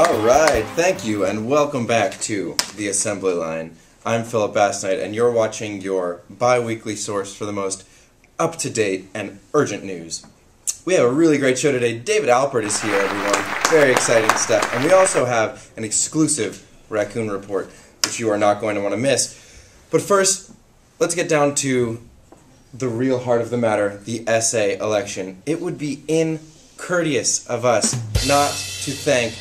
Alright, thank you, and welcome back to The Assembly Line. I'm Philip Basnight, and you're watching your bi-weekly source for the most up-to-date and urgent news. We have a really great show today. David Alpert is here, everyone. Very exciting stuff. And we also have an exclusive Raccoon report, which you are not going to want to miss. But first, let's get down to the real heart of the matter, the SA election. It would be incourteous of us not to thank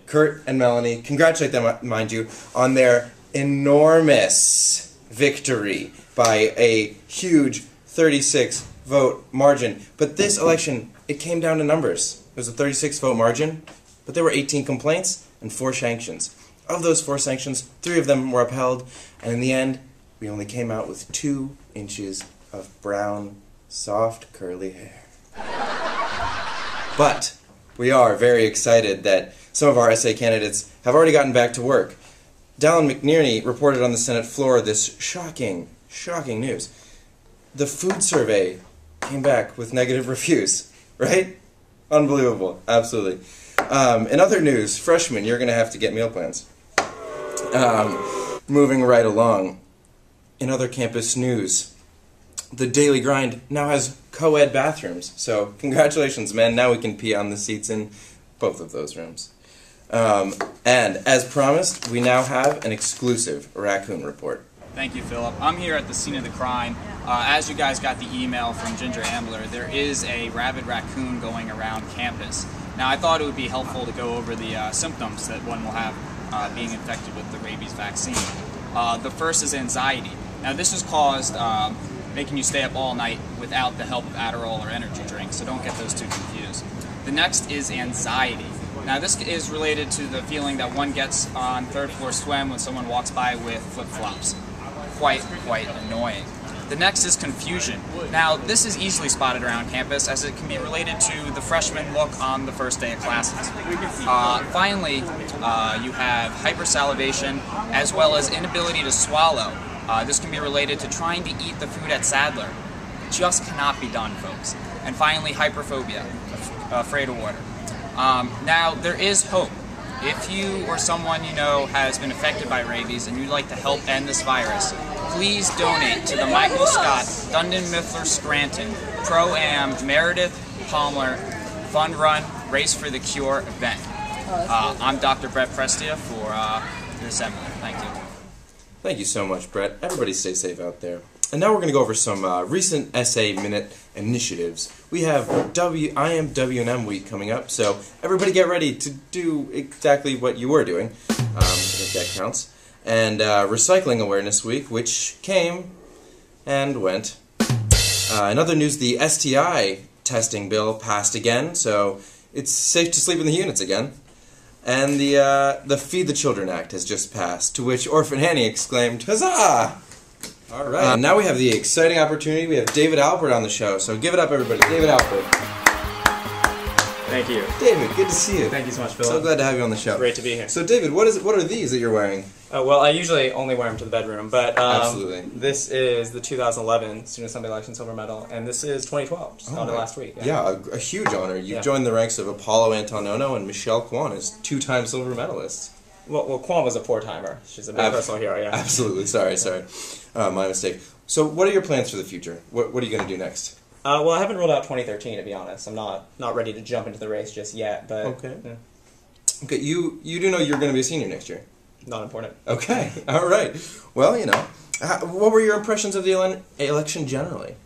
Kurt and Melanie, congratulate them, mind you, on their enormous victory by a huge 36-vote margin. But this election, it came down to numbers. It was a 36-vote margin, but there were 18 complaints and 4 sanctions. Of those 4 sanctions, 3 of them were upheld, and in the end, we only came out with 2 inches of brown, soft, curly hair. But we are very excited that some of our SA candidates have already gotten back to work. Dallin McNerney reported on the Senate floor this shocking news. The food survey came back with negative reviews, right? Unbelievable, absolutely. In other news, freshmen, you're going to have to get meal plans. Moving right along, in other campus news, the Daily Grind now has co-ed bathrooms. So congratulations, men. Now we can pee on the seats in both of those rooms. And as promised, we now have an exclusive Raccoon report. Thank you, Philip. I'm here at the scene of the crime. As you guys got the email from Ginger Ambler, there is a rabid raccoon going around campus. Now, I thought it would be helpful to go over the symptoms that one will have being infected with the rabies vaccine. The first is anxiety. Now, this is caused making you stay up all night without the help of Adderall or energy drinks, so don't get those two confused. The next is anxiety. Now, this is related to the feeling that one gets on third-floor swim when someone walks by with flip-flops. Quite annoying. The next is confusion. Now, this is easily spotted around campus as it can be related to the freshman look on the first day of classes. Finally, you have hypersalivation as well as inability to swallow. This can be related to trying to eat the food at Sadler. It just cannot be done, folks. And finally, hyperphobia, afraid of water. Now, there is hope. If you or someone you know has been affected by rabies and you'd like to help end this virus, please donate to the Michael Scott Dundon Miffler Scranton Pro-Am Meredith Palmer Fund Run Race for the Cure event. I'm Dr. Brett Prestia for the Assembly. Thank you. Thank you so much, Brett. Everybody stay safe out there. And now we're going to go over some recent SA Minute initiatives. We have I Am W&M Week coming up, so everybody get ready to do exactly what you were doing. I think that counts. And Recycling Awareness Week, which came and went. In other news, the STI testing bill passed again, so it's safe to sleep in the units again. And the Feed the Children Act has just passed, to which Orphan Annie exclaimed, "Huzzah!" All right. Now we have the exciting opportunity. We have David Alpert on the show, so give it up, everybody. David Alpert. Thank you. David, good to see you. Thank you so much, Phil. So glad to have you on the show. Great to be here. So, David, what are these that you're wearing? Well, I usually only wear them to the bedroom, but Absolutely. This is the 2011 Student Assembly Election Silver Medal, and this is 2012, just got it last week. Yeah, a huge honor. You've joined the ranks of Apollo Antonono and Michelle Kwan as 2-time silver medalists. Well, Kwan was a 4-timer. She's a big personal hero, yeah. Absolutely. Sorry. My mistake. So, what are your plans for the future? What are you going to do next? Well, I haven't ruled out 2013, to be honest. I'm not ready to jump into the race just yet, but... Okay. Yeah. Okay, you do know you're going to be a senior next year? Not important. Okay, all right. Well, you know, what were your impressions of the election generally?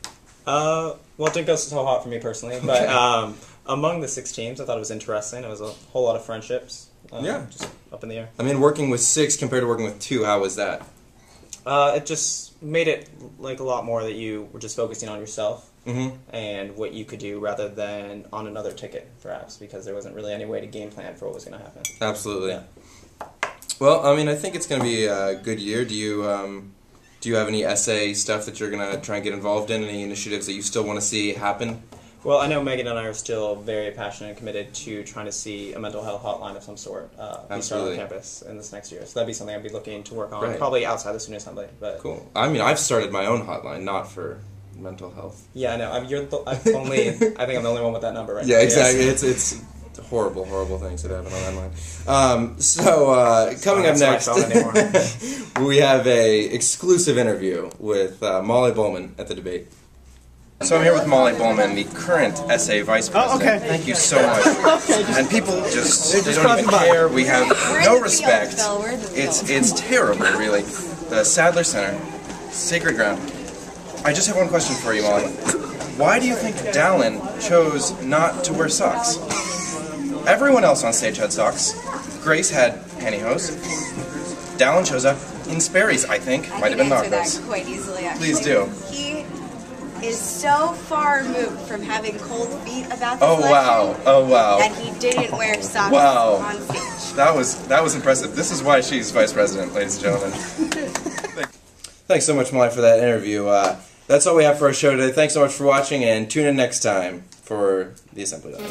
Well, it didn't go so hot for me personally, but among the 6 teams, I thought it was interesting. It was a whole lot of friendships. Just up in the air. I mean, working with 6 compared to working with 2, how was that? It just made it like a lot more that you were just focusing on yourself and what you could do rather than on another ticket, perhaps, because there wasn't really any way to game plan for what was going to happen. Absolutely. Yeah. Well, I mean, I think it's going to be a good year. Do you have any essay stuff that you're going to try and get involved in? Any initiatives that you still want to see happen? Well, I know Megan and I are still very passionate and committed to trying to see a mental health hotline of some sort be started on campus in this next year. So that'd be something I'd be looking to work on, probably outside the student assembly. But cool. I mean, I've started my own hotline, not for mental health. Yeah, I know. I think I'm the only one with that number right now. Yeah, exactly. It's horrible, horrible things that happen on that line. Coming up next, we have a exclusive interview with Molly Bowman at the debate. So I'm here with Molly Bowman, the current SA Vice President. Oh, okay. Thank you so much. And people they don't even care. We have no respect. It's terrible, really. The Sadler Center, sacred ground. I just have one question for you, Molly. Why do you think Dallin chose not to wear socks? Everyone else on stage had socks. Grace had pantyhose. Dallin shows up in Sperry's, I think. Might have been Knockers. Quite easily, actually. Please do. He is so far removed from having cold feet about this election. Oh wow! That he didn't wear socks on stage. That was impressive. This is why she's vice president, ladies and gentlemen. Thanks so much, Molly, for that interview. That's all we have for our show today. Thanks so much for watching, and tune in next time for the Assembly Line.